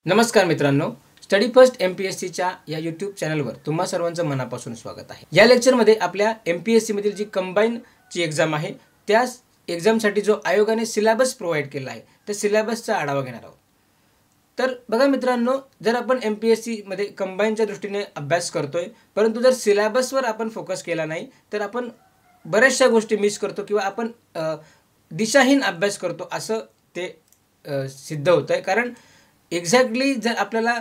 नमस्कार मित्रांनो, study first MPSCच्या या यूट्यूब चॅनलवर तुम्हा सर्वांचं मनापासून स्वागत आहे। या लेक्चरमध्ये आपल्या MPSC मधील जी कंबाईनची एक्झाम आहे त्या एक्झामसाठी जो आयोगाने सिलेबस प्रोव्हाइड केला आहे त्या सिलेबसचा आढावा घेणार आहोत। तर बघा मित्रांनो, जर आपण MPSC मध्ये कंबाईनच्या दृष्टीने अभ्यास करतोय परंतु जर सिलेबसवर आपण फोकस केला नाही तर आपण बऱ्याचशा गोष्टी मिस करतो किंवा आपण दिशाहीन अभ्यास करतो असं ते सिद्ध होतंय। कारण एक्झॅक्टली जर आपल्याला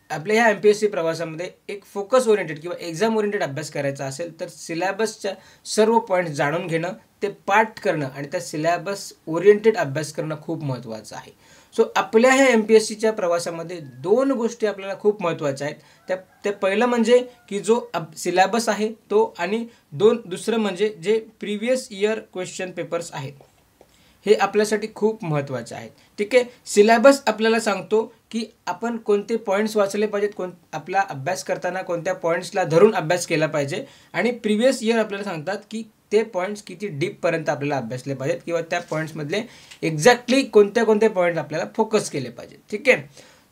आपल्या ह्या MPSC प्रवासामध्ये एक फोकस ओरिएंटेड किंवा एक्झाम ओरिएंटेड अभ्यास करायचा असेल तर सिलेबसच्या सर्व पॉईंट जाणून घेणं, ते पाठ करणं आणि त्या सिलेबस ओरिएंटेड अभ्यास करणं खूप महत्त्वाचं आहे। सो आपल्या ह्या MPSCच्या प्रवासामध्ये दोन गोष्टी आपल्याला खूप महत्त्वाच्या आहेत। ते पहिलं म्हणजे की जो सिलेबस आहे तो, आणि दुसरं म्हणजे जे प्रिव्हियस इयर क्वेश्चन पेपर्स आहेत हे आपल्यासाठी खूप महत्त्वाचे आहेत। ठीक आहे, सिलेबस आपल्याला सांगतो की आपण कोणते पॉईंट्स वाचले पाहिजेत, आपला अभ्यास करताना कोणत्या पॉईंट्सला धरून अभ्यास केला पाहिजे, आणि प्रिव्हियस इयर आपल्याला सांगतात की ते पॉईंट्स किती डीपपर्यंत आपल्याला अभ्यासले पाहिजेत किंवा त्या पॉईंट्समधले एक्झॅक्टली कोणते पॉईंट आपल्याला फोकस केले पाहिजेत। ठीक आहे,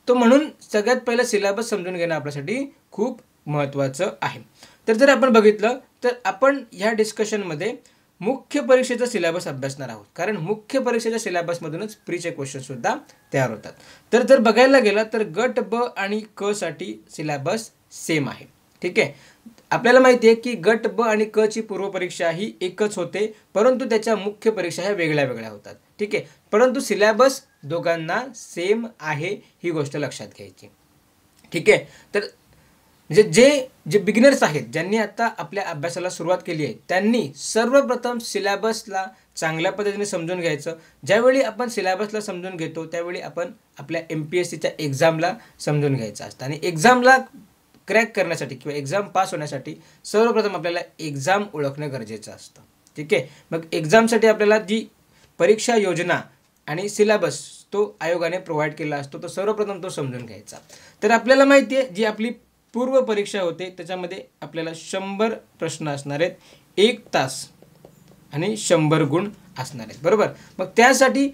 तो म्हणून सगळ्यात पहिलं सिलेबस समजून घेणं आपल्यासाठी खूप महत्त्वाचं आहे। तर जर आपण बघितलं तर आपण ह्या डिस्कशनमध्ये मुख्य परीक्षेचा सिलेबस अभ्यासणार आहोत, कारण मुख्य परीक्षेच्या सिलेबसमधूनच प्रीचे क्वेश्चन सुद्धा तयार होतात। तर जर बघायला गेलं तर गट ब आणि क साठी सिलेबस सेम आहे। ठीक आहे, आपल्याला माहिती आहे की गट ब आणि क ची पूर्वपरीक्षा ही एकच होते, परंतु त्याच्या मुख्य परीक्षा ह्या वेगळ्या वेगळ्या होतात। ठीक आहे, परंतु सिलेबस दोघांना सेम आहे ही गोष्ट लक्षात घ्यायची। ठीक आहे, तर जे बिगिनर्स आहेत, ज्यांनी आता आपल्या अभ्यासाला सुरुवात केली आहे, त्यांनी सर्वप्रथम सिलेबसला चांगल्या पद्धतीने समजून घ्यायचं। ज्यावेळी आपण सिलेबसला समजून घेतो त्यावेळी आपण आपल्या MPSCच्या एक्झामला समजून घ्यायचं असतं, आणि एक्झामला क्रॅक करण्यासाठी किंवा एक्झाम पास होण्यासाठी सर्वप्रथम आपल्याला एक्झाम ओळखणं गरजेचं असतं। ठीक आहे, मग एक्झामसाठी आपल्याला जी परीक्षा योजना आणि सिलेबस तो आयोगाने प्रोव्हाइड केला असतो, तो सर्वप्रथम तो समजून घ्यायचा। तर आपल्याला माहिती आहे जी आपली पूर्व परीक्षा होते त्याच्यामध्ये आपल्याला 100 प्रश्न असणार आहेत, 1 तास आणि 100 गुण असणार आहेत, बरोबर। मग त्यासाठी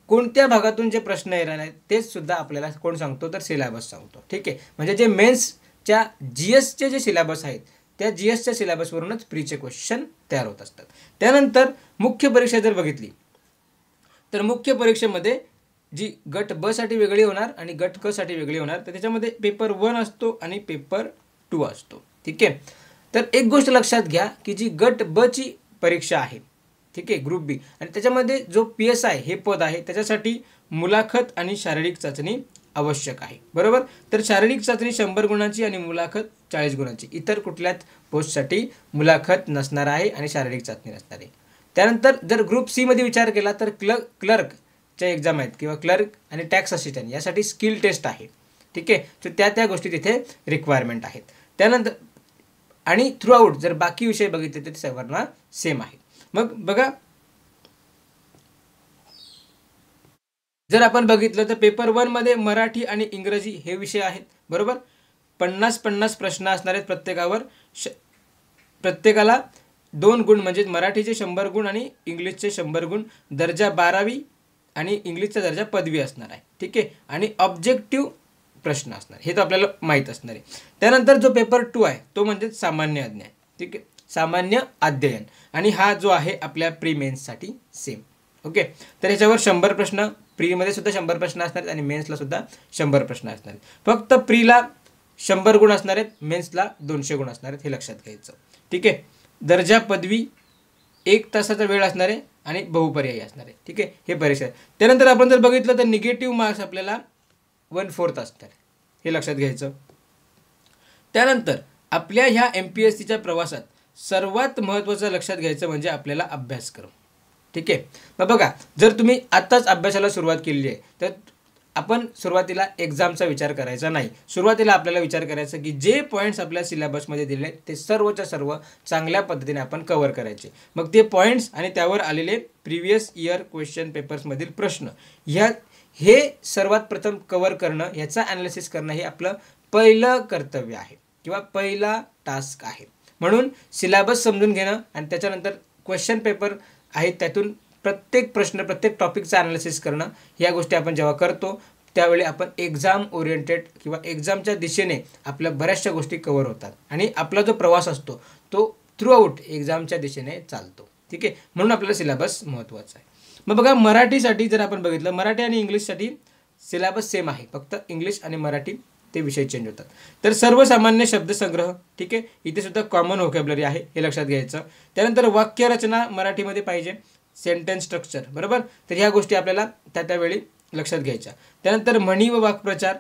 कोणत्या भागातून जे प्रश्न येणार आहेत तेच सुद्धा आपल्याला कोण सांगतो तर सिलेबस सांगतो। ठीक आहे, म्हणजे जे मेन्सच्या GSचे जे सिलेबस आहेत त्या GSच्या सिलेबसवरूनच प्रीचे क्वेश्चन तयार होत असतात। त्यानंतर मुख्य परीक्षा जर बघितली तर मुख्य परीक्षेमध्ये जी गट ब साठी वेगळी होणार आणि गट क साठी वेगळी होणार, तर त्याच्यामध्ये पेपर 1 असतो आणि पेपर 2 असतो। ठीक आहे, तर एक गोष्ट लक्षात घ्या की जी गट ब ची परीक्षा आहे, ठीक आहे, ग्रुप बी, आणि त्याच्यामध्ये जो PSI हे पद आहे त्याच्यासाठी मुलाखत आणि शारीरिक चाचणी आवश्यक आहे, बरोबर। तर शारीरिक चाचणी 100 गुणांची आणि मुलाखत 40 गुणांची, इतर कुठल्याच पोस्टसाठी मुलाखत नसणार आहे आणि शारीरिक चाचणी नसणार आहे। त्यानंतर जर ग्रुप सी मध्ये विचार केला तर क्लर्क एक्झाम आहेत किंवा क्लर्क आणि टॅक्स असिस्टंट यासाठी स्किल टेस्ट आहे। ठीक आहे, तर त्या गोष्टी तिथे रिक्वायरमेंट आहेत। त्यानंतर आणि थ्रू आउट जर बाकी विषय बघितले तर सर्वांना सेम आहे। मग बघा, जर आपण बघितलं तर पेपर 1 मध्ये मराठी आणि इंग्रजी हे विषय आहेत, बरोबर। 50-50 प्रश्न असणार आहेत प्रत्येकावर, प्रत्येकाला 2 गुण, म्हणजे मराठीचे 100 गुण आणि इंग्लिशचे 100 गुण, दर्जा 12वी आणि इंग्लिशचा दर्जा पदवी असणार आहे। ठीक आहे, आणि ऑब्जेक्टिव्ह प्रश्न असणार, हे तर आपल्याला माहीत असणार आहे। त्यानंतर जो पेपर 2 आहे तो म्हणजे सामान्य अज्ञान। ठीक आहे, सामान्य अध्ययन, आणि हा जो आहे आपल्या प्री मेन्ससाठी सेम। ओके, तर याच्यावर 100 प्रश्न, प्रीमध्ये सुद्धा 100 प्रश्न असणार आहेत आणि मेन्सला सुद्धा 100 प्रश्न असणार आहेत। फक्त प्रीला 100 गुण असणार आहेत, मेन्सला 200 गुण असणार आहेत, हे लक्षात घ्यायचं। ठीक आहे, दर्जा पदवी 1 तासाचा वेळ असणार आहे आणि बहुपर्यायी असणार आहे। ठीक आहे, हे परीक्षा आहे। त्यानंतर आपण जर बघितलं तर निगेटिव्ह मार्क्स आपल्याला 1/4 असणार, हे लक्षात घ्यायचं। त्यानंतर आपल्या ह्या MPSCच्या प्रवासात सर्वात महत्त्वाचं लक्षात घ्यायचं म्हणजे आपल्याला अभ्यासक्रम। ठीक आहे, मग बघा, जर तुम्ही आत्ताच अभ्यासाला सुरुवात केली आहे तर आपण सुरुवातीला एक्झामचा विचार करायचा नाही। सुरुवातीला आपल्याला विचार करायचा की जे पॉईंट्स आपल्या सिलेबसमध्ये दिले ते सर्वच्या सर्व चांगल्या पद्धतीने आपण कव्हर करायचे। मग ते पॉईंट्स आणि त्यावर आलेले प्रिव्हियस इयर क्वेश्चन पेपर्समधील प्रश्न हे सर्वात प्रथम कव्हर करणं, ह्याचा ॲनालिसिस करणं हे आपलं पहिलं कर्तव्य आहे किंवा पहिला टास्क आहे। म्हणून सिलेबस समजून घेणं आणि त्याच्यानंतर क्वेश्चन पेपर आहेत त्यातून प्रत्येक प्रश्न, प्रत्येक टॉपिकचा ॲनालिसिस करणं, या गोष्टी आपण जेव्हा करतो त्यावेळी आपण एक्झाम ओरिएंटेड किंवा एक्झामच्या दिशेने आपल्या बऱ्याचशा गोष्टी कव्हर होतात आणि आपला जो प्रवास असतो तो थ्रू आउट एक्झामच्या दिशेने चालतो. ठीक आहे, म्हणून आपल्याला सिलेबस महत्त्वाचा आहे. मग बघा मराठीसाठी जर आपण बघितलं, मराठी आणि इंग्लिशसाठी सिलेबस सेम आहे, फक्त इंग्लिश आणि मराठी ते विषय चेंज होतात. तर सर्वसामान्य शब्दसंग्रह, ठीक आहे, इथे सुद्धा कॉमन व्होकॅब्युलरी आहे, हे लक्षात घ्यायचं. त्यानंतर वाक्यरचना मराठीमध्ये पाहिजे, सेंटेन्स स्ट्रक्चर, बरोबर. तर ह्या गोष्टी आपल्याला त्यावेळी लक्षात घ्यायच्या. त्यानंतर म्हणी व वाक्प्रचार,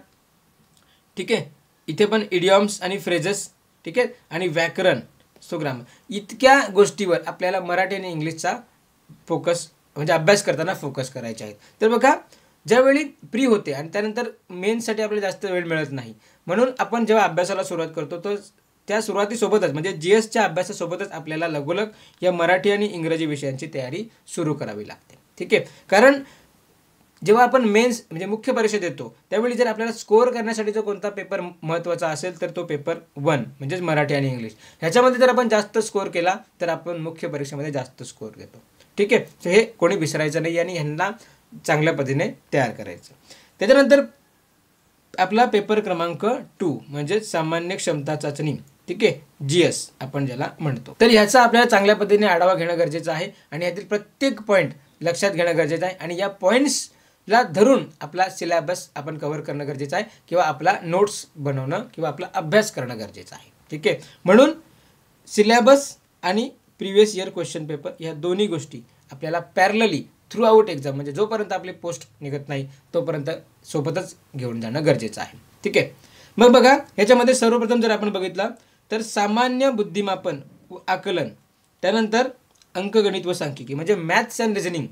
ठीक आहे, इथे पण इडियॉम्स आणि फ्रेजेस, ठीक आहे, आणि व्याकरण, सो ग्रामर, इतक्या गोष्टीवर आपल्याला मराठी आणि इंग्लिशचा फोकस म्हणजे अभ्यास करताना फोकस करायचे आहेत. तर बघा ज्यावेळी प्री होते आणि त्यानंतर मेन्ससाठी आपल्याला जास्त वेळ मिळत नाही, म्हणून आपण जेव्हा अभ्यासाला सुरुवात करतो तर त्या सुरुवातीसोबतच म्हणजे GSच्या अभ्यासासोबतच आपल्याला लगोलग या मराठी आणि इंग्रजी विषयांची तयारी सुरू करावी लागते. ठीक आहे, कारण जेव्हा आपण मेन्स म्हणजे मुख्य परीक्षा देतो त्यावेळी जर आपल्याला स्कोअर करण्यासाठी जो कोणता पेपर महत्त्वाचा असेल तर तो पेपर 1 म्हणजेच मराठी आणि इंग्लिश. ह्याच्यामध्ये जर आपण जास्त स्कोअर केला तर आपण मुख्य परीक्षेमध्ये जास्त स्कोअर घेतो. ठीक आहे, सो हे कोणी विसरायचं नाही आणि ह्यांना चांगल्या पद्धतीने तयार करायचं. त्याच्यानंतर आपला पेपर क्रमांक 2 म्हणजे सामान्य क्षमता चाचणी, ठीक आहे, GS आपण ज्याला म्हणतो. तर ह्याचा आपल्याला चांगल्या पद्धतीने आढावा घेणं गरजेचं आहे आणि यातील प्रत्येक पॉईंट लक्षात घेणं गरजेचं आहे आणि या पॉईंट्सला धरून आपला सिलेबस आपण कव्हर करणं गरजेचं आहे किंवा आपला नोट्स बनवणं किंवा आपला अभ्यास करणं गरजेचं आहे. ठीक आहे, म्हणून सिलेबस आणि प्रिव्हियस इयर क्वेश्चन पेपर ह्या दोन्ही गोष्टी आपल्याला पॅरलली थ्रू आउट एक्झाम म्हणजे जोपर्यंत आपली पोस्ट निघत नाही तोपर्यंत सोबतच घेऊन जाणं गरजेचं आहे. ठीक आहे, मग बघा ह्याच्यामध्ये सर्वप्रथम जर आपण बघितलं तर सामान्य बुद्धिमापन आकलन, त्यानंतर अंकगणित व सांख्यिकी म्हणजे मॅथ्स अँड रिझनिंग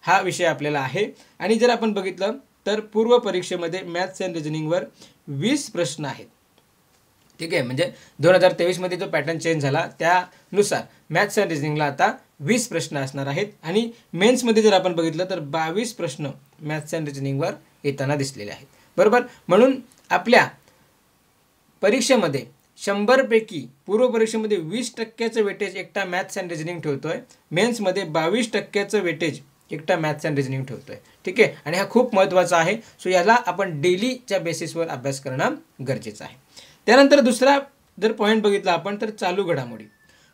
हा विषय आपल्याला आहे. आणि जर आपण बघितलं तर पूर्व परीक्षेमध्ये मॅथ्स अँड रिझनिंगवर 20 प्रश्न आहेत. ठीक आहे, म्हणजे 2023मध्ये जो पॅटर्न चेंज झाला त्यानुसार मॅथ्स अँड रिझनिंगला आता 20 प्रश्न असणार आहेत आणि मेन्समध्ये जर आपण बघितलं तर 22 प्रश्न मॅथ्स अँड रिझनिंगवर येताना दिसलेले आहेत. बरोबर, म्हणून आपल्या परीक्षेमध्ये 100 पैकी पूर्व परीक्षेमध्ये 20% वेटेज एकटा मॅथ्स अँड रिझनिंग ठेवतोय, मेन्समध्ये 22% वेटेज एकटा मॅथ्स अँड रिझनिंग ठेवतोय. ठीक आहे, आणि हा खूप महत्त्वाचा आहे. सो याला आपण डेलीच्या बेसिसवर अभ्यास करणं गरजेचं आहे. त्यानंतर दुसरा जर पॉईंट बघितला आपण तर चालू घडामोडी.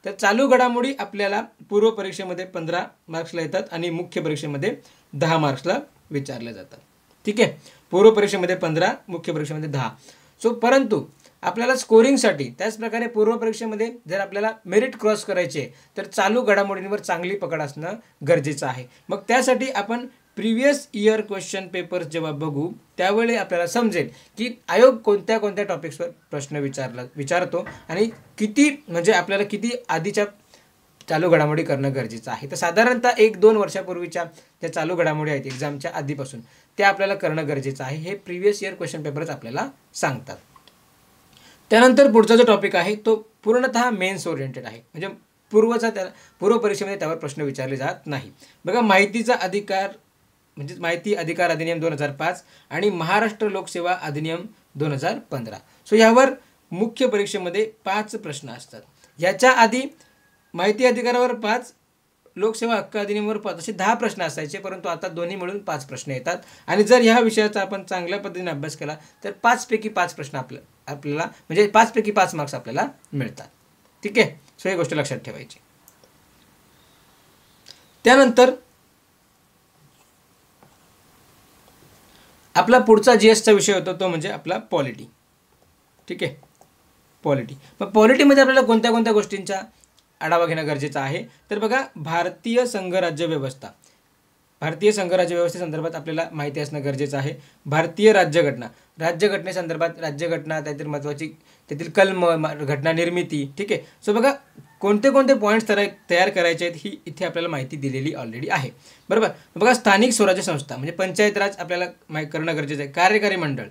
तर चालू घडामोडी आपल्याला पूर्व परीक्षेमध्ये 15 मार्क्सला येतात आणि मुख्य परीक्षेमध्ये 10 मार्क्सला विचारले जातात. ठीक आहे, पूर्व परीक्षेमध्ये 15, मुख्य परीक्षेमध्ये 10. सो परंतु आपल्याला स्कोरिंगसाठी त्याचप्रकारे पूर्व परीक्षेमध्ये जर आपल्याला मेरिट क्रॉस करायचे तर चालू घडामोडींवर चांगली पकड असणं गरजेचं आहे. मग त्यासाठी आपण प्रिव्हियस इयर क्वेश्चन पेपर्स जेव्हा बघू त्यावेळी आपल्याला समजेल की आयोग कोणत्या कोणत्या टॉपिक्सवर प्रश्न विचारतो आणि किती म्हणजे आपल्याला किती आधीच्या चालू घडामोडी करणं गरजेचं आहे. तर साधारणतः 1-2 वर्षापूर्वीच्या ज्या चालू घडामोडी आहेत एक्झामच्या आधीपासून त्या आपल्याला करणं गरजेचं आहे. हे प्रिव्हियस इयर क्वेश्चन पेपर्स आपल्याला सांगतात. त्यानंतर पुढचा जो टॉपिक आहे तो पूर्णतः मेन्स ओरिएंटेड आहे, म्हणजे पूर्व परीक्षेमध्ये त्यावर प्रश्न विचारले जात नाही. बघा माहितीचा अधिकार म्हणजे माहिती अधिकार अधिनियम 2005 आणि महाराष्ट्र लोकसेवा अधिनियम 2015. सो यावर मुख्य परीक्षेमध्ये 5 प्रश्न असतात. याच्या आधी माहिती अधिकारावर 5, लोकसेवा हक्क अधिनियमवर 5 असे 10 प्रश्न असायचे, परंतु आता दोन्ही मिळून 5 प्रश्न येतात. आणि जर ह्या विषयाचा आपण चांगल्या पद्धतीने अभ्यास केला तर 5 पैकी 5 प्रश्न आपल्याला म्हणजे 5 पैकी 5 मार्क्स आपल्याला मिळतात. ठीक आहे, सो ही गोष्ट लक्षात ठेवायची. त्यानंतर आपला पुढचा GSचा विषय होता तो म्हणजे आपला पॉलिटी. ठीक आहे, पॉलिटी. मग पॉलिटीमध्ये आपल्याला कोणत्या कोणत्या गोष्टींचा आढावा घेणं गरजेचं आहे तर बघा भारतीय संघराज्य व्यवस्था, भारतीय संघराज्य व्यवस्थेसंदर्भात आपल्याला माहिती असणं गरजेचं आहे. भारतीय राज्यघटना, राज्यघटनेसंदर्भात राज्यघटना त्यातील महत्त्वाची त्यातील कलम, घटना निर्मिती. ठीक आहे, सो बघा कोणते कोणते पॉईंट्स तयार करायचे आहेत ही इथे आपल्याला माहिती दिलेली ऑलरेडी आहे. बरोबर, बघा स्थानिक स्वराज्य संस्था म्हणजे पंचायत राज आपल्याला करणं गरजेचं आहे. कार्यकारी मंडळ,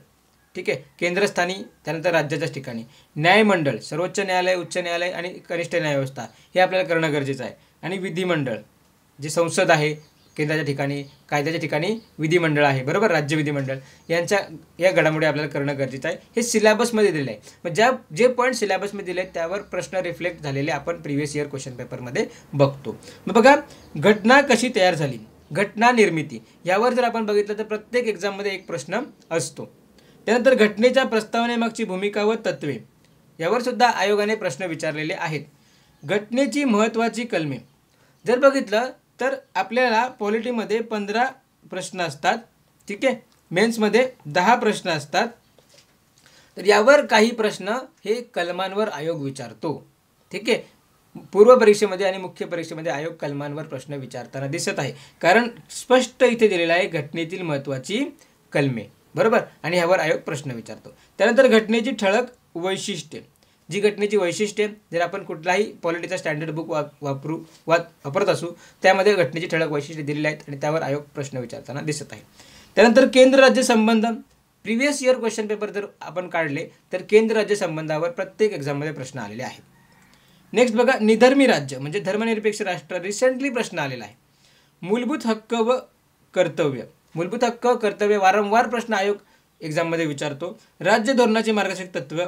ठीक आहे, केंद्रस्थानी, त्यानंतर राज्याच्याच ठिकाणी. न्यायमंडळ, सर्वोच्च न्यायालय, उच्च न्यायालय आणि कनिष्ठ न्यायव्यवस्था हे आपल्याला करणं गरजेचं आहे. आणि विधिमंडळ जे संसद आहे केंद्राच्या ठिकाणी, कायद्याच्या ठिकाणी विधिमंडळ आहे. बरोबर, राज्य विधिमंडळ या घडामोडी आपल्याला करणं गरजेचं आहे. हे सिलेबसमध्ये दिलं आहे. मग जे पॉईंट सिलेबसमध्ये दिले आहेत त्यावर प्रश्न रिफ्लेक्ट झालेले आपण प्रिव्हियस इयर क्वेश्चन पेपरमध्ये बघतो. मग बघा घटना कशी तयार झाली. घटना निर्मिती यावर जर आपण बघितलं तर प्रत्येक एक्झाममध्ये एक प्रश्न असतो. त्यानंतर घटनेच्या प्रस्तावनेमागची भूमिका व तत्वे यावर सुद्धा आयोगाने प्रश्न विचारलेले आहेत. घटनेची महत्त्वाची कलमे जर बघितलं तर आपल्याला पॉलिटीमध्ये 15 प्रश्न असतात. ठीक आहे, मेन्समध्ये 10 प्रश्न असतात. तर यावर काही प्रश्न हे कलमांवर आयोग विचारतो. ठीक आहे, पूर्व परीक्षेमध्ये आणि मुख्य परीक्षेमध्ये आयोग कलमांवर प्रश्न विचारताना दिसत आहे, कारण स्पष्ट इथे दिलेलं आहे घटनेतील महत्त्वाची कलमे, बरोबर, आणि ह्यावर आयोग प्रश्न विचारतो. त्यानंतर घटनेची ठळक वैशिष्ट्ये, जी घटनेची वैशिष्ट्ये जर आपण कुठलाही पॉलिटीचा स्टँडर्ड बुक वापरत असू त्यामध्ये घटनेची ठळक वैशिष्ट्ये दिलेली आहेत आणि त्यावर आयोग प्रश्न विचारताना दिसत आहे. त्यानंतर केंद्र राज्य संबंध, प्रिव्हियस इयर क्वेश्चन पेपर जर आपण काढले तर केंद्र राज्य संबंधावर प्रत्येक एक्झाममध्ये प्रश्न आलेले आहेत. नेक्स्ट बघा, निधर्मी राज्य म्हणजे धर्मनिरपेक्ष राष्ट्र, रिसेंटली प्रश्न आलेला आहे. मूलभूत हक्क व कर्तव्य, मूलभूत हक्क कर्तव्य वारंवार प्रश्न आयोग एक्झाममध्ये विचारतो. राज्य धोरणाचे मार्गदर्शक तत्व,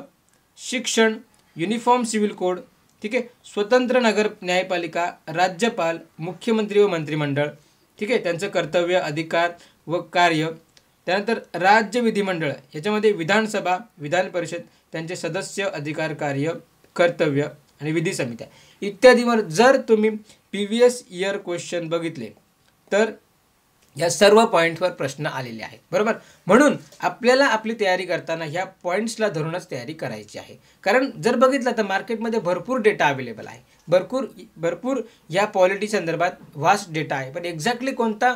शिक्षण, युनिफॉर्म सिव्हिल कोड, ठीक आहे, स्वतंत्र नगर न्यायपालिका, राज्यपाल, मुख्यमंत्री व मंत्रिमंडळ, ठीक आहे, त्यांचं कर्तव्य, अधिकार व कार्य. त्यानंतर राज्य विधिमंडळ, याच्यामध्ये विधानसभा, विधान परिषद, त्यांचे सदस्य, अधिकार, कार्य, कर्तव्य आणि विधी समित्या इत्यादीवर जर तुम्ही प्रिव्हियस इयर क्वेश्चन बघितले तर या सर्व पॉईंटवर प्रश्न आलेले आहेत, बरोबर. म्हणून आपल्याला आपली तयारी करताना ह्या पॉईंट्सला धरूनच तयारी करायची आहे. कारण जर बघितलं तर मार्केटमध्ये भरपूर डेटा अवेलेबल आहे, भरपूर या पॉलिटी संदर्भात वास्ट डेटा आहे, पण एक्झॅक्टली कोणते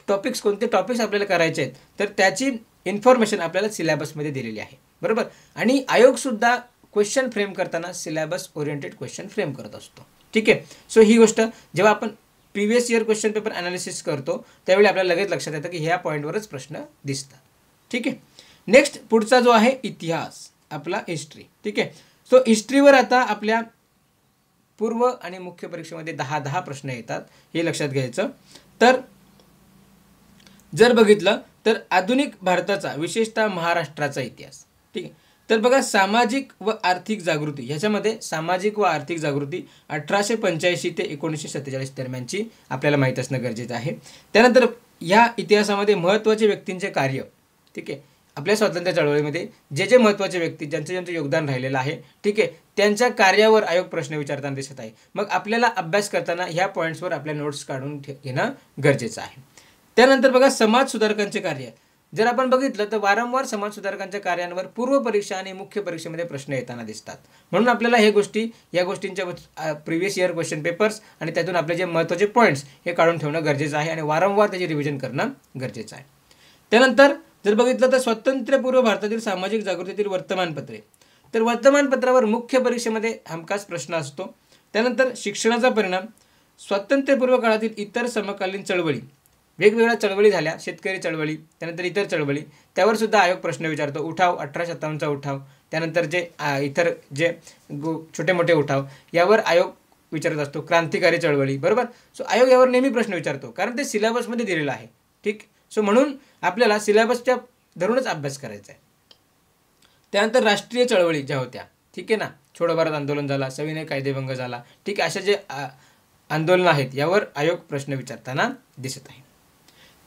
टॉपिक्स आपल्याला करायचे आहेत तर त्याची इन्फॉर्मेशन आपल्याला सिलेबसमध्ये दिलेली आहे, बरोबर. आणि आयोगसुद्धा क्वेश्चन फ्रेम करताना सिलेबस ओरिएंटेड क्वेश्चन फ्रेम करत असतो. ठीक आहे, सो ही गोष्ट जेव्हा आपण previous year question paper analysis करतो त्यावेळी आपल्याला लगेच लक्षात येतं की ह्या पॉईंटवरच प्रश्न दिसतात. ठीक आहे, नेक्स्ट पुढचा जो आहे इतिहास, आपला हिस्ट्री. ठीक आहे, सो हिस्ट्रीवर आता आपल्या पूर्व आणि मुख्य परीक्षेमध्ये 10 प्रश्न येतात, हे लक्षात घ्यायचं. तर जर बघितलं तर आधुनिक भारताचा, विशेषतः महाराष्ट्राचा इतिहास. ठीक आहे, तर बघा, सामाजिक व आर्थिक जागृती, ह्याच्यामध्ये सामाजिक व आर्थिक जागृती 1885 ते 1947 दरम्यानची आपल्याला माहीत असणं गरजेचं आहे. त्यानंतर ह्या इतिहासामध्ये महत्त्वाचे व्यक्तींचे कार्य, ठीक आहे, आपल्या स्वातंत्र्य चळवळीमध्ये जे महत्त्वाचे व्यक्ती ज्यांचं योगदान राहिलेलं आहे, ठीक आहे, त्यांच्या कार्यावर आयोग प्रश्न विचारताना दिसत आहे. मग आपल्याला अभ्यास करताना ह्या पॉईंट्सवर आपल्या नोट्स काढून घेणं गरजेचं आहे. त्यानंतर बघा, समाज सुधारकांचे कार्य, जर आपण बघितलं तर वारंवार समाज सुधारकांच्या कार्यांवर पूर्व परीक्षा आणि मुख्य परीक्षेमध्ये प्रश्न येताना दिसतात. म्हणून आपल्याला या गोष्टींच्या प्रिव्हियस इयर क्वेश्चन पेपर्स आणि त्यातून आपले जे महत्त्वाचे पॉईंट्स हे काढून ठेवणं गरजेचं आहे आणि वारंवार त्याची रिव्हिजन करणं गरजेचं आहे. त्यानंतर जर बघितलं तर स्वातंत्र्यपूर्व भारतातील सामाजिक जागृतीतील वर्तमानपत्रे, तर वर्तमानपत्रावर मुख्य परीक्षेमध्ये हमखास प्रश्न असतो. त्यानंतर शिक्षणाचा परिणाम, स्वातंत्र्यपूर्व काळातील इतर समकालीन चळवळी, वेगवेगळ्या चळवळी झाल्या, शेतकरी चळवळी, त्यानंतर इतर चळवळी, त्यावर सुद्धा आयोग प्रश्न विचारतो. उठाव, 1857चा उठाव, त्यानंतर इतर छोटे मोठे उठाव यावर आयोग विचारत असतो. क्रांतिकारी चळवळी, बरोबर. सो आयोग यावर नेहमी प्रश्न विचारतो कारण ते सिलेबसमध्ये दिलेलं आहे. ठीक, सो म्हणून आपल्याला सिलेबसच्या धरूनच अभ्यास करायचा आहे. त्यानंतर राष्ट्रीय चळवळी ज्या होत्या, ठीक आहे ना, छोडो भारत आंदोलन झाला, सविनय कायदेभंग झाला, ठीक आहे, अशा जे आंदोलन आहेत यावर आयोग प्रश्न विचारताना दिसत आहे.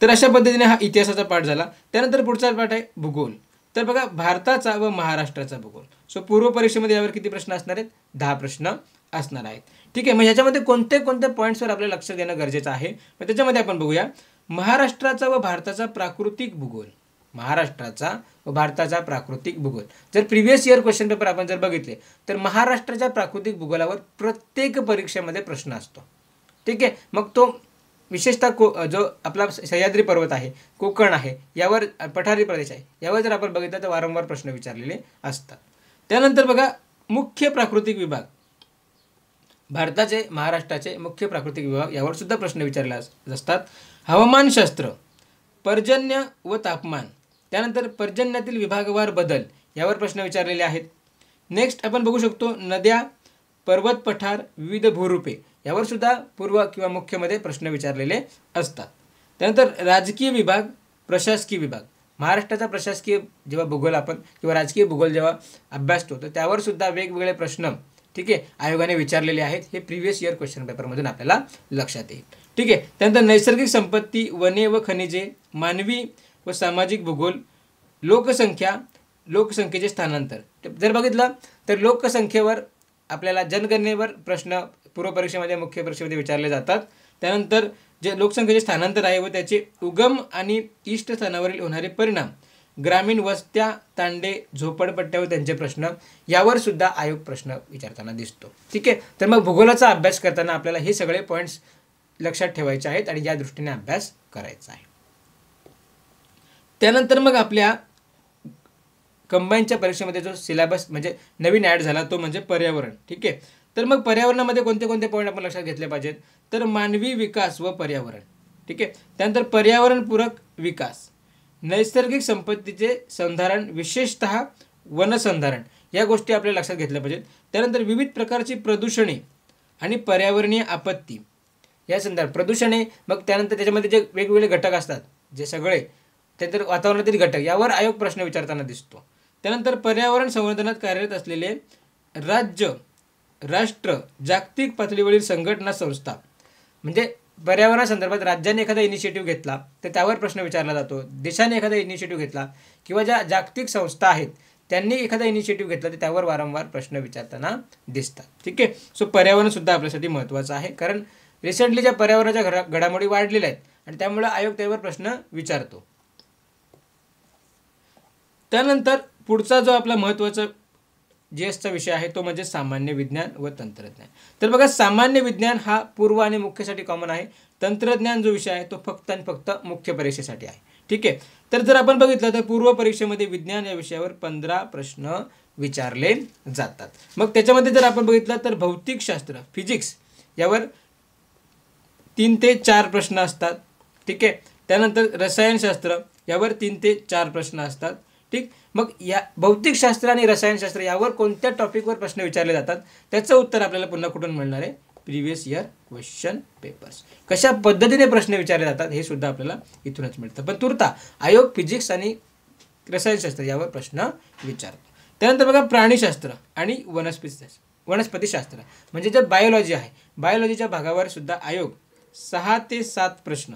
तर अशा पद्धतीने हा इतिहासाचा पाठ झाला. त्यानंतर पुढचा पाठ आहे भूगोल. तर बघा, भारताचा व महाराष्ट्राचा भूगोल. सो पूर्व परीक्षेमध्ये यावर किती प्रश्न असणार आहेत? 10 प्रश्न असणार आहेत. ठीक आहे, मग ह्याच्यामध्ये कोणते पॉईंट्सवर आपल्याला लक्ष देणं गरजेचं आहे? मग त्याच्यामध्ये आपण बघूया महाराष्ट्राचा व भारताचा प्राकृतिक भूगोल. महाराष्ट्राचा व भारताचा प्राकृतिक भूगोल. जर प्रिव्हियस इयर क्वेश्चन पेपर आपण जर बघितले तर महाराष्ट्राच्या प्राकृतिक भूगोलावर प्रत्येक परीक्षेमध्ये प्रश्न असतो. ठीक आहे, मग तो विशेषतः जो आपला सह्याद्री पर्वत आहे, कोकण आहे, यावर पठारी प्रदेश आहे, यावर जर आपण बघितलं तर वारंवार प्रश्न विचारलेले असतात. त्यानंतर बघा, मुख्य प्राकृतिक विभाग, भारताचे, महाराष्ट्राचे मुख्य प्राकृतिक विभाग यावर सुद्धा प्रश्न विचारले असतात. हवामानशास्त्र, पर्जन्य व तापमान, त्यानंतर पर्जन्यातील विभागवार बदल यावर प्रश्न विचारलेले आहेत. नेक्स्ट आपण बघू शकतो नद्या, पर्वत पठार, विविध भूरूपे यावर सुद्धा पूर्व किंवा मुख्यमध्ये प्रश्न विचारलेले असतात. त्यानंतर राजकीय विभाग, प्रशासकीय विभाग, महाराष्ट्राचा प्रशासकीय जेव्हा भूगोल आपण किंवा राजकीय भूगोल जेव्हा अभ्यासतो तर त्यावर सुद्धा वेगवेगळे प्रश्न, ठीक आहे, आयोगाने विचारलेले आहेत. हे प्रिव्हियस इयर क्वेश्चन पेपरमधून आपल्याला लक्षात येईल. ठीक आहे. त्यानंतर नैसर्गिक संपत्ती, वने व खनिजे, मानवी व सामाजिक भूगोल, लोकसंख्येचे स्थानांतर. जर बघितलं तर लोकसंख्येवर आपल्याला जनगणनेवर प्रश्न पूर्वपरीक्षेमध्ये मुख्य परीक्षेमध्ये विचारले जातात. त्यानंतर जे लोकसंख्येचे स्थानांतर आहे व त्याचे उगम आणि इष्ट स्थानावरील होणारे परिणाम, ग्रामीण वस्त्या, तांडे, झोपडपट्ट्या व त्यांचे प्रश्न, यावर सुद्धा आयोग प्रश्न विचारताना दिसतो. ठीक आहे. तर मग भूगोलाचा अभ्यास करताना आपल्याला हे सगळे पॉईंट्स लक्षात ठेवायचे आहेत आणि या दृष्टीने अभ्यास करायचा आहे. त्यानंतर मग आपल्या कंबाईनच्या परीक्षेमध्ये जो सिलेबस म्हणजे नवीन ॲड झाला तो म्हणजे पर्यावरण. ठीक आहे. तर मग पर्यावरणामध्ये कोणते कोणते पॉईंट आपण लक्षात घेतले पाहिजेत, तर मानवी विकास व पर्यावरण. ठीक आहे. त्यानंतर पर्यावरणपूरक विकास, नैसर्गिक संपत्तीचे संधारण, विशेषतः वनसंधारण, या गोष्टी आपल्याला लक्षात घेतल्या पाहिजेत. त्यानंतर विविध प्रकारची प्रदूषणे आणि पर्यावरणीय आपत्ती या संदर्भात प्रदूषणे, मग त्यानंतर त्याच्यामध्ये जे वेगवेगळे घटक असतात जे सगळे त्यानंतर वातावरणातील घटक, यावर आयोग प्रश्न विचारताना दिसतो. त्यानंतर पर्यावरण संवर्धनात कार्यरत असलेले राज्य, राष्ट्र, जागतिक पातळीवरील संघटना, संस्था, म्हणजे पर्यावरणासंदर्भात राज्याने एखादा इनिशिएटिव्ह घेतला तर त्यावर प्रश्न विचारला जातो. देशाने एखादा इनिशिएटिव्ह घेतला किंवा ज्या जागतिक संस्था आहेत त्यांनी एखादा इनिशिएटिव्ह घेतला तर त्यावर वारंवार प्रश्न विचारताना दिसतात. ठीक आहे. सो पर्यावरणसुद्धा आपल्यासाठी महत्त्वाचं आहे, कारण रिसेंटली ज्या पर्यावरणाच्या घडामोडी वाढलेल्या आहेत आणि त्यामुळे आयोग त्यावर प्रश्न विचारतो. त्यानंतर पुढचा जो आपला महत्त्वाचा GSचा विषय आहे तो म्हणजे सामान्य विज्ञान व तंत्रज्ञान. तर बघा, सामान्य विज्ञान हा पूर्व आणि मुख्यसाठी कॉमन आहे. तंत्रज्ञान जो विषय आहे तो फक्त आणि फक्त मुख्य परीक्षेसाठी आहे. ठीक आहे. तर जर आपण बघितलं तर पूर्व परीक्षेमध्ये विज्ञान या विषयावर 15 प्रश्न विचारले जातात. मग त्याच्यामध्ये जर आपण बघितलं तर भौतिकशास्त्र, फिजिक्स यावर 3 ते 4 प्रश्न असतात. ठीक आहे. त्यानंतर रसायनशास्त्र यावर 3 ते 4 प्रश्न असतात. ठीक. मग या भौतिकशास्त्र आणि रसायनशास्त्र यावर कोणत्या टॉपिकवर प्रश्न विचारले जातात त्याचं उत्तर आपल्याला पुन्हा कुठून मिळणार आहे, प्रिव्हियस इयर क्वेश्चन पेपर्स. कशा पद्धतीने प्रश्न विचारले जातात हे सुद्धा आपल्याला इथूनच मिळतं. पण तुर्ता आयोग फिजिक्स आणि रसायनशास्त्र यावर प्रश्न विचारतो. त्यानंतर बघा, प्राणीशास्त्र आणि वनस्पतीशास्त्र म्हणजे जे बायोलॉजी आहे, बायोलॉजीच्या भागावर सुद्धा आयोग 6 ते 7 प्रश्न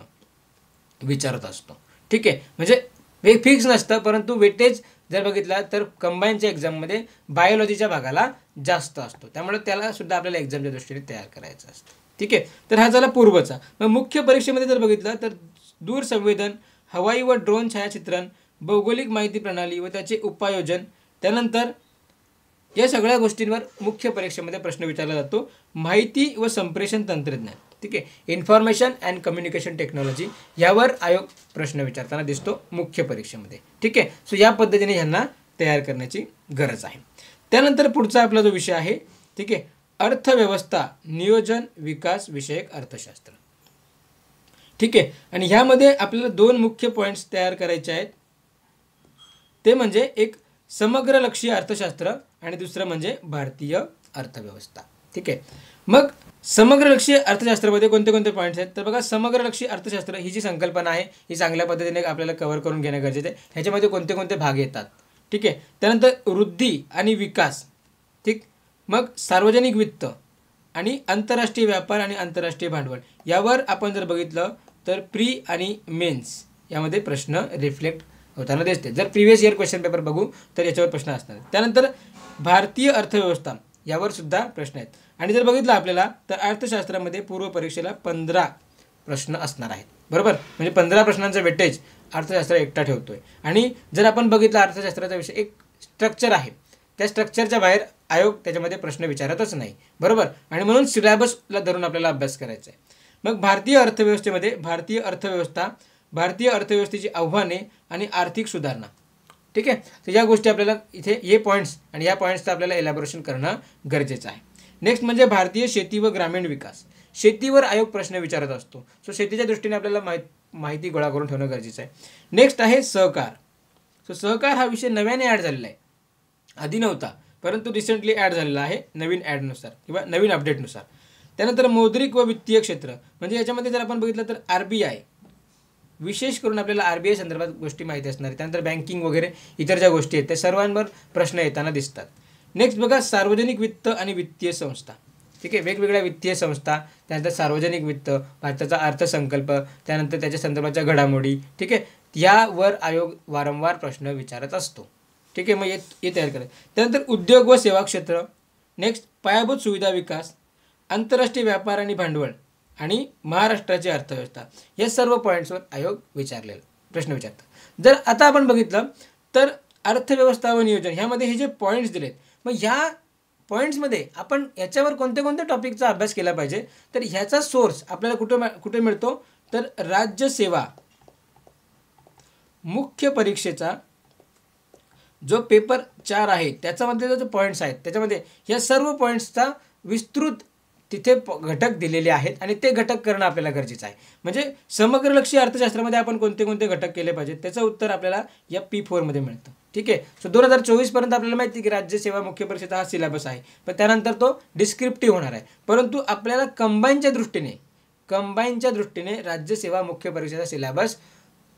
विचारत असतो. ठीक आहे. म्हणजे फिक्स नसतं, परंतु वेटेज जर बघितला तर कंबाईनच्या एक्झाममध्ये बायोलॉजीच्या भागाला जास्त असतो, त्यामुळे त्याला सुद्धा आपल्याला एक्झामच्या दृष्टीने तयार करायचं असतं. ठीक आहे. तर हा झाला पूर्वचा. मग मुख्य परीक्षेमध्ये जर बघितलं तर दूरसंवेदन, हवाई व ड्रोन छायाचित्रण, भौगोलिक माहिती प्रणाली व त्याचे उपायोजन, त्यानंतर या सगळ्या गोष्टींवर मुख्य परीक्षेमध्ये प्रश्न विचारला जातो. माहिती व संप्रेषण तंत्रज्ञान, ठीक आहे, इन्फॉर्मेशन अँड कम्युनिकेशन टेक्नॉलॉजी यावर आयोग प्रश्न विचारताना दिसतो मुख्य परीक्षेमध्ये. ठीक आहे. सो या पद्धतीने ह्यांना तयार करण्याची गरज आहे. त्यानंतर पुढचा आपला जो विषय आहे, ठीक आहे, अर्थव्यवस्था, नियोजन, विकास विषयक अर्थशास्त्र. ठीक आहे. आणि ह्यामध्ये आपल्याला 2 मुख्य पॉईंट्स तयार करायचे आहेत. ते म्हणजे एक समग्रलक्षी अर्थशास्त्र आणि दुसरं म्हणजे भारतीय अर्थव्यवस्था. ठीक आहे. मग समग्रलक्षी अर्थशास्त्रामध्ये कोणते कोणते पॉईंट्स आहेत, तर बघा, समग्रलक्षी अर्थशास्त्र ही जी संकल्पना आहे ही चांगल्या पद्धतीने आपल्याला कव्हर करून घेणं गरजेचं आहे. ह्याच्यामध्ये कोणते कोणते भाग येतात. ठीक आहे. त्यानंतर वृद्धी आणि विकास. ठीक. मग सार्वजनिक वित्त आणि आंतरराष्ट्रीय व्यापार आणि आंतरराष्ट्रीय भांडवल यावर आपण जर बघितलं तर प्री आणि मेन्स यामध्ये प्रश्न रिफ्लेक्ट होताना दिसते. जर प्रिव्हियस इयर क्वेश्चन पेपर बघू तर याच्यावर प्रश्न असतात. त्यानंतर भारतीय अर्थव्यवस्था यावर सुद्धा प्रश्न आहेत. आणि जर बघितलं आपल्याला तर अर्थशास्त्रामध्ये पूर्व परीक्षेला 15 प्रश्न असणार आहेत. बरोबर, म्हणजे 15 प्रश्नांचं वेटेज अर्थशास्त्र एकटा ठेवतोय. आणि जर आपण बघितलं अर्थशास्त्राचा विषय एक स्ट्रक्चर आहे, त्या स्ट्रक्चरच्या बाहेर आयोग त्याच्यामध्ये प्रश्न विचारतच नाही. बरोबर. आणि म्हणून सिलेबसला धरून आपल्याला अभ्यास करायचा आहे. मग भारतीय अर्थव्यवस्थेमध्ये भारतीय अर्थव्यवस्थेची आव्हाने आणि आर्थिक सुधारणा. ठीक आहे. तर या गोष्टी आपल्याला इथे हे पॉईंट्स आणि या पॉईंट्सचं आपल्याला एलॅबोरेशन करणं गरजेचं आहे. नेक्स्ट म्हणजे भारतीय शेती व ग्रामीण विकास. शेतीवर आयोग प्रश्न विचारत असतो. सो शेतीच्या दृष्टीने आपल्याला माहिती गोळा करून ठेवणं गरजेचं आहे. नेक्स्ट आहे सहकार. सो सहकार हा विषय नव्याने ॲड झालेला आहे, आधी नव्हता, परंतु रिसेंटली ॲड झालेला आहे नवीन ॲडनुसार किंवा नवीन अपडेटनुसार. त्यानंतर मौद्रिक व वित्तीय क्षेत्र म्हणजे याच्यामध्ये जर आपण बघितलं तर RBI, विशेष करून आपल्याला RBI संदर्भात गोष्टी माहिती असणार आहे. त्यानंतर बँकिंग वगैरे इतर ज्या गोष्टी आहेत त्या सर्वांवर प्रश्न येताना दिसतात. नेक्स्ट बघा, सार्वजनिक वित्त आणि वित्तीय संस्था. ठीक आहे, वेगवेगळ्या वित्तीय संस्था, त्यानंतर सार्वजनिक वित्त, भारताचा अर्थसंकल्प, त्यानंतर त्याच्या संदर्भाच्या घडामोडी, ठीक आहे, यावर आयोग वारंवार प्रश्न विचारत असतो. ठीक आहे, मग हे तयार करा. त्यानंतर उद्योग व सेवा क्षेत्र, नेक्स्ट पायाभूत सुविधा विकास, आंतरराष्ट्रीय व्यापार आणि भांडवल आणि महाराष्ट्राची अर्थव्यवस्था, या सर्व पॉईंट्सवर आयोग प्रश्न विचारतात. जर आता आपण बघितलं तर अर्थव्यवस्था व नियोजन ह्यामध्ये हे जे पॉईंट्स दिलेत, मग ह्या पॉईंट्समध्ये आपण याच्यावर कोणत्या कोणत्या टॉपिकचा अभ्यास केला पाहिजे, तर ह्याचा सोर्स आपल्याला कुठे मिळतो, तर राज्यसेवा मुख्य परीक्षेचा जो पेपर 4 आहे त्याच्यामध्ये जो पॉईंट्स आहेत त्याच्यामध्ये ह्या सर्व पॉईंट्सचा विस्तृत तिथे घटक दिलेले आहेत आणि ते घटक करणं आपल्याला गरजेचं आहे. म्हणजे समग्रलक्षी अर्थशास्त्रामध्ये आपण कोणते कोणते घटक केले पाहिजेत त्याचं उत्तर आपल्याला या P4 मध्ये मिळतं. ठीक आहे, सो 2024 पर्यंत आपल्याला माहिती आहे की राज्यसेवा मुख्य परीक्षेचा हा सिलेबस आहे, पण त्यानंतर तो डिस्क्रिप्टिव्ह होणार आहे. परंतु आपल्याला कंबाईनच्या दृष्टीने राज्यसेवा मुख्य परीक्षेचा सिलेबस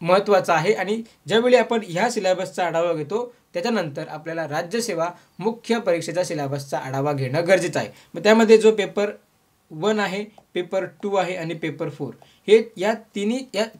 महत्त्वाचा आहे आणि ज्यावेळी आपण ह्या सिलेबसचा आढावा घेतो त्याच्यानंतर आपल्याला राज्यसेवा मुख्य परीक्षेचा सिलेबसचा आढावा घेणं गरजेचं आहे. मग त्यामध्ये जो पेपर 1 आहे, पेपर 2 आहे आणि पेपर 4 हे या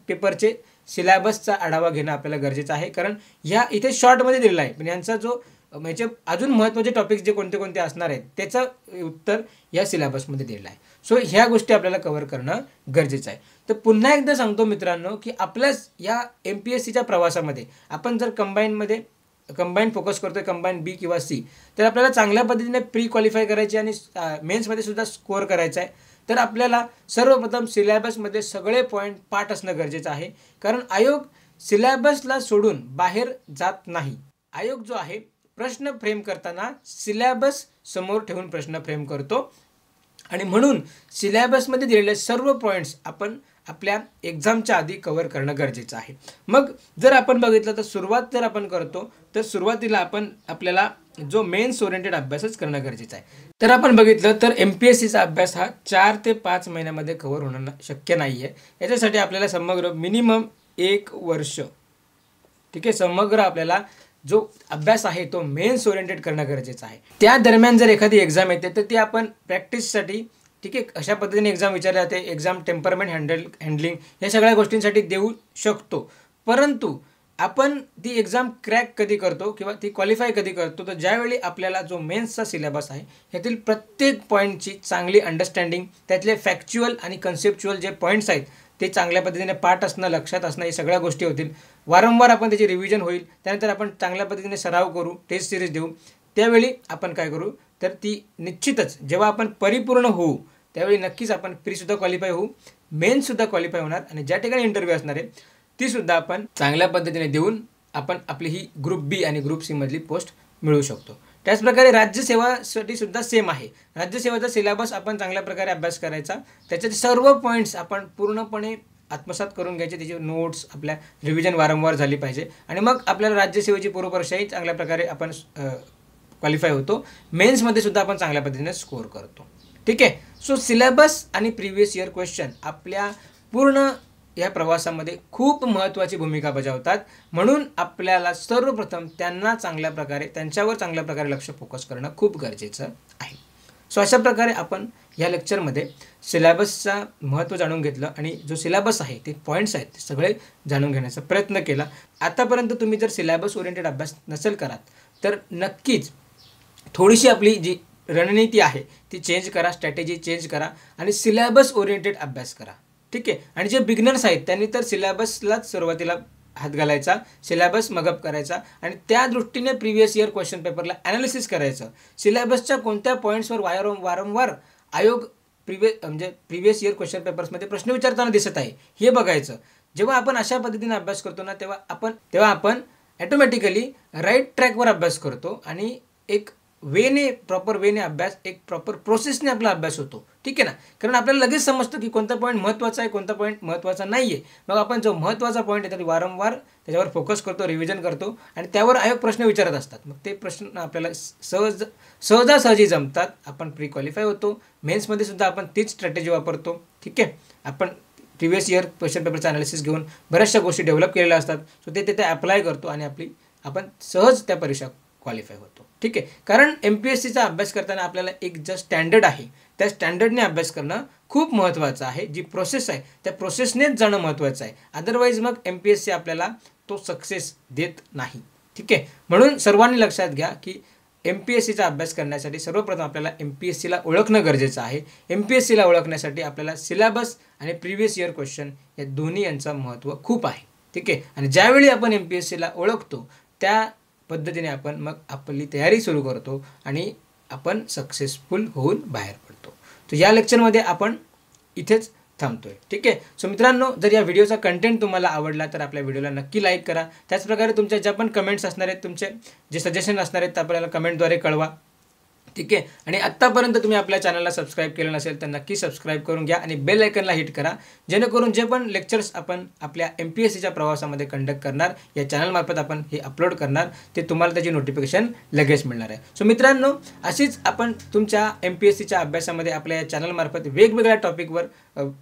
पेपरचे सिलेबसचा आढावा घेणं आपल्याला गरजेचं आहे. कारण ह्या इथे शॉर्टमध्ये दिलेला आहे, पण यांचा जो म्हणजे अजून महत्त्वाचे टॉपिक्स जे कोणते कोणते असणार आहेत त्याचं उत्तर या सिलेबसमध्ये दिलेलं आहे. सो ह्या गोष्टी आपल्याला कव्हर करणं गरजेचं आहे. तर पुन्हा एकदा सांगतो मित्रांनो की आपल्याच या MPSCच्या प्रवासामध्ये आपण जर कंबाईन फोकस करतोय, कंबाईन B किंवा C, तर आपल्याला चांगल्या पद्धतीने प्री क्वालिफाय करायची आणि मेन्समध्ये सुद्धा स्कोअर करायचा आहे. तर आपल्याला सर्वप्रथम सिलेबसमध्ये सगळे पॉईंट पाठ असणं गरजेचं आहे. कारण आयोग सिलेबसला सोडून बाहेर जात नाही. आयोग जो आहे प्रश्न फ्रेम करताना सिलेबस समोर ठेवून प्रश्न फ्रेम करतो आणि म्हणून सिलेबसमध्ये दिलेले सर्व पॉईंट्स आपण आपल्या एक्झामच्या आधी कव्हर करणं गरजेचं आहे. मग जर आपण बघितलं तर सुरुवात जर आपण करतो तर सुरुवातीला आपल्याला जो मेन्स ओरिएंटेड अभ्यासच करणं गरजेचं आहे. तर आपण बघितलं तर MPSCचा अभ्यास हा 4 ते 5 महिन्यामध्ये कव्हर होणं शक्य नाही आहे. याच्यासाठी आपल्याला समग्र मिनिमम 1 वर्ष, ठीक आहे, समग्र आपल्याला जो अभ्यास आहे तो मेन्स ओरिएंटेड करणं गरजेचं आहे. त्या दरम्यान जर एखादी एक्झाम येते तर ती आपण प्रॅक्टिससाठी, ठीक आहे, अशा पद्धतीने एक्झाम विचारले जाते, एक्झाम टेम्परमेंट हँडलिंग या सगळ्या गोष्टींसाठी देऊ शकतो. परंतु आपण ती एक्झाम क्रॅक कधी करतो किंवा ती क्वालिफाय कधी करतो, तर ज्यावेळी आपल्याला जो मेन्सचा सिलेबस आहे ह्यातील प्रत्येक पॉईंटची चांगली अंडरस्टँडिंग, त्यातले फॅक्च्युअल आणि कन्सेप्च्युअल जे पॉईंट्स आहेत ते चांगल्या पद्धतीने पाठ असणं, लक्षात असणं, हे सगळ्या गोष्टी होतील. वारंवार आपण त्याची रिव्हिजन होईल. त्यानंतर आपण चांगल्या पद्धतीने सराव करू, टेस्ट सिरीज देऊ. त्यावेळी आपण काय करू, तर ती निश्चितच जेव्हा आपण परिपूर्ण होऊ त्यावेळी नक्कीच आपण प्रीसुद्धा क्वालिफाय होऊ, मेन्ससुद्धा क्वालिफाय होणार आणि ज्या ठिकाणी इंटरव्ह्यू असणार आहे तीसुद्धा आपण चांगल्या पद्धतीने देऊन आपण आपली ही ग्रुप B आणि ग्रुप C मधली पोस्ट मिळवू शकतो. त्याचप्रकारे राज्यसेवासाठी सुद्धा सेम आहे. राज्यसेवाचा सिलेबस आपण चांगल्या प्रकारे अभ्यास करायचा, त्याच्यात सर्व पॉईंट्स आपण पूर्णपणे आत्मसात करून घ्यायचे, त्याचे नोट्स आपल्या रिव्हिजन वारंवार झाली पाहिजे आणि मग आपल्याला राज्यसेवेची पूर्वपरीक्षाही चांगल्या प्रकारे आपण क्वालिफाय होतो. मेन्समध्ये सुद्धा आपण चांगल्या पद्धतीने स्कोअर करतो. ठीक आहे, सो सिलेबस आणि प्रिव्हियस इयर क्वेश्चन आपल्या पूर्ण या प्रवासामध्ये खूप महत्त्वाची भूमिका बजावतात. म्हणून आपल्याला सर्वप्रथम त्यांच्यावर चांगल्या प्रकारे लक्ष फोकस करणं खूप गरजेचं आहे. सो अशा प्रकारे आपण या लेक्चरमध्ये सिलेबसचा महत्त्व जाणून घेतलं आणि जो सिलेबस आहे ते पॉईंट्स आहेत ते सगळे जाणून घेण्याचा प्रयत्न केला. आतापर्यंत तुम्ही जर सिलेबस ओरिएंटेड अभ्यास नसेल करत तर नक्कीच थोडीशी आपली जी रणनीती आहे ती चेंज करा, स्ट्रॅटेजी चेंज करा आणि सिलेबस ओरिएंटेड अभ्यास करा. ठीक आहे, आणि जे बिगनर्स आहेत त्यांनी तर सिलेबसलाच सुरुवातीला हात घालायचा, सिलेबस मगअप करायचा आणि त्या दृष्टीने प्रिव्हियस इयर क्वेश्चन पेपरला ॲनालिसिस करायचं. सिलेबसच्या कोणत्या पॉईंट्सवर वारंवार आयोग प्रिव्हियस इयर क्वेश्चन पेपर्समध्ये प्रश्न विचारताना दिसत आहे हे बघायचं. जेव्हा आपण अशा पद्धतीने अभ्यास करतो ना तेव्हा आपण ॲटोमॅटिकली राईट ट्रॅकवर अभ्यास करतो आणि एक प्रॉपर वेने अभ्यास, एक प्रॉपर प्रोसेसने आपला अभ्यास होतो. ठीक आहे ना, कारण आपल्याला लगेच समजतं की कोणता पॉईंट महत्त्वाचा आहे, कोणता पॉईंट महत्त्वाचा नाही आहे. मग आपण जो महत्त्वाचा पॉईंट आहे वारंवार त्याच्यावर फोकस करतो, रिव्हिजन करतो आणि त्यावर आयोग प्रश्न विचारत असतात. मग ते प्रश्न आपल्याला सहजासहजी जमतात, आपण प्री क्वालिफाय होतो. मेन्समध्ये सुद्धा आपण तीच स्ट्रॅटेजी वापरतो. ठीक आहे, आपण प्रिव्हियस इयर क्वेश्चन पेपरचा ॲनालिसिस घेऊन बऱ्याचशा गोष्टी डेव्हलप केलेल्या असतात. सो ते तिथे अप्लाय करतो आणि आपण सहज त्या परीक्षा क्वालिफाय होतो. ठीक आहे, कारण MPSCचा अभ्यास करताना आपल्याला एक जे स्टँडर्ड आहे त्या स्टँडर्डने अभ्यास करणं खूप महत्त्वाचं आहे. जी प्रोसेस आहे त्या प्रोसेसनेच जाणं महत्त्वाचं आहे. अदरवाईज मग MPSC आपल्याला तो सक्सेस देत नाही. ठीक आहे. म्हणून सर्वांनी लक्षात घ्या की MPSCचा अभ्यास करण्यासाठी सर्वप्रथम आपल्याला MPSCला ओळखणं गरजेचं आहे. MPSCला ओळखण्यासाठी आपल्याला सिलेबस आणि प्रिव्हियस इयर क्वेश्चन या दोन्ही यांचं महत्त्व खूप आहे. ठीक आहे. आणि ज्यावेळी आपण MPSCला ओळखतो त्या पद्धतीने आपण मग आपली तयारी सुरू करतो आणि आपण सक्सेसफुल होऊन बाहेर पडतो. तर या लेक्चरमध्ये आपण इथेच थांबतोय. ठीक आहे. सो मित्रांनो, जर या व्हिडिओचा कंटेंट तुम्हाला आवडला तर आपल्या व्हिडिओला नक्की लाईक करा. त्याचप्रकारे तुमच्या ज्या पण कमेंट्स असणार आहेत, तुमचे जे सजेशन असणार आहेत, ते आपल्याला कमेंटद्वारे कळवा. ठीक आहे. आणि आत्तापर्यंत तुम्ही आपल्या चॅनलला सबस्क्राईब केलं नसेल तर नक्की सबस्क्राईब करून घ्या आणि बेल आयकनला हिट करा, जेणेकरून जे पण लेक्चर्स आपण आपल्या MPSCच्या प्रवासामध्ये कंडक्ट करणार, या चॅनलमार्फत आपण हे अपलोड करणार, ते तुम्हाला त्याची नोटिफिकेशन लगेच मिळणार आहे. सो मित्रांनो, अशीच आपण तुमच्या MPSCच्या अभ्यासामध्ये आपल्या या चॅनलमार्फत वेगवेगळ्या टॉपिकवर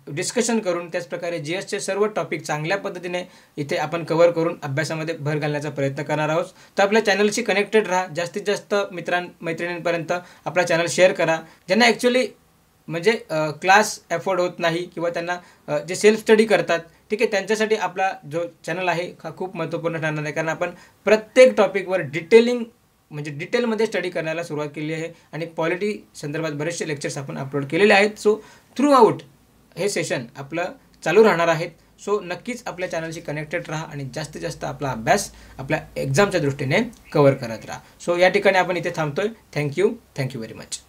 डिस्कशन करून, त्याचप्रकारे GSचे सर्व टॉपिक चांगल्या पद्धतीने इथे आपण कव्हर करून अभ्यासामध्ये भर घालण्याचा प्रयत्न करणार आहोत. तर आपल्या चॅनलशी कनेक्टेड राहा. जास्तीत जास्त मैत्रिणींपर्यंत आपला चॅनल शेअर करा. ज्यांना ॲक्च्युली म्हणजे क्लास अफोर्ड होत नाही किंवा त्यांना जे सेल्फ स्टडी करतात, ठीक आहे, त्यांच्यासाठी आपला जो चॅनल आहे हा खूप महत्त्वपूर्ण ठरणार आहे. कारण आपण प्रत्येक टॉपिकवर डिटेलमध्ये स्टडी करण्याला सुरुवात केली आहे आणि पॉलिटी संदर्भात बरेचसे लेक्चर्स आपण अपलोड केलेले आहेत. सो थ्रू आउट हे सेशन आपलं चालू राहणार आहेत. सो नक्कीच आपल्या चॅनलशी कनेक्टेड राहा आणि जास्तीत जास्त आपला अभ्यास आपल्या एक्झामच्या दृष्टीने कव्हर करत राहा. सो या ठिकाणी आपण इथे थांबतोय. Thank you very much.